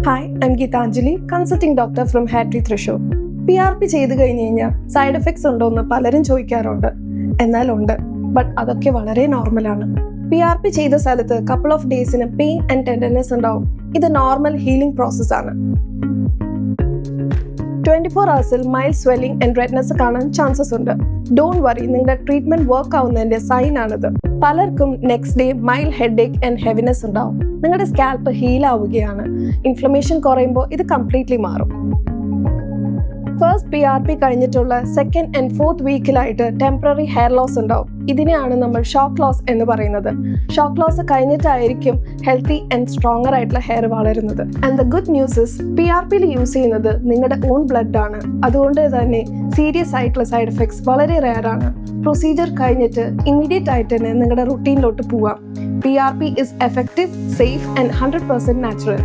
Hi, I am Geethanjali, consulting doctor from ഹാട്രി Thrissur. PRP ചെയ്ത് കഴിഞ്ഞ് കഴിഞ്ഞാൽ സൈഡ് എഫക്ട്സ് ഉണ്ടോ എന്ന് പലരും ചോദിക്കാറുണ്ട്. എന്നാൽ ഉണ്ട്, ബട്ട് അതൊക്കെ വളരെ നോർമലാണ്. PRP ചെയ്ത സ്ഥലത്ത് കപ്പിൾ ഓഫ് ഡേയ്സിന് പെയിൻ ആൻഡ് ടെൻഡർനെസ് ഉണ്ടാവും. ഇത് നോർമൽ ഹീലിംഗ് പ്രോസസ്സാണ്. 24 hours mild swelling and redness കാണാൻ ചാൻസസ് ഉണ്ട്. ഡോണ്ട് വറി, നിങ്ങളുടെ ട്രീറ്റ്മെന്റ് വർക്ക് ആവുന്നതിന്റെ സൈൻ ആണിത്. പലർക്കും next day mild headache and heaviness ഉണ്ടാവും. നിങ്ങളുടെ സ്കാൽപ്പ് ഹീൽ ആവുകയാണ്. ഇൻഫ്ലമേഷൻ കുറയുമ്പോൾ ഇത് കംപ്ലീറ്റ്ലി മാറും. ഫസ്റ്റ് PRP കഴിഞ്ഞിട്ടുള്ള 2nd and 4th വീക്കിലായിട്ട് ടെമ്പററി ഹെയർ ലോസ് ഉണ്ടാവും. ഇതിനെയാണ് നമ്മൾ ഷോക്ക് ലോസ് എന്ന് പറയുന്നത്. ഷോക്ക് ലോസ് കഴിഞ്ഞിട്ടായിരിക്കും ഹെൽത്തി ആൻഡ് സ്ട്രോങ്ങർ ആയിട്ടുള്ള ഹെയർ വളരുന്നത്. And the good news is PRPയിൽ യൂസ് ചെയ്യുന്നത് നിങ്ങളുടെ ഓൺ ബ്ലഡ് ആണ്. അതുകൊണ്ട് തന്നെ സീരിയസ് ആയിട്ടുള്ള സൈഡ് എഫക്ട്സ് വളരെ റെയർ ആണ്. പ്രൊസീജിയർ കഴിഞ്ഞിട്ട് ഇമ്മീഡിയറ്റ് ആയിട്ട് തന്നെ നിങ്ങളുടെ റുട്ടീനിലോട്ട് പോവാം. PRP is effective, safe and 100% natural.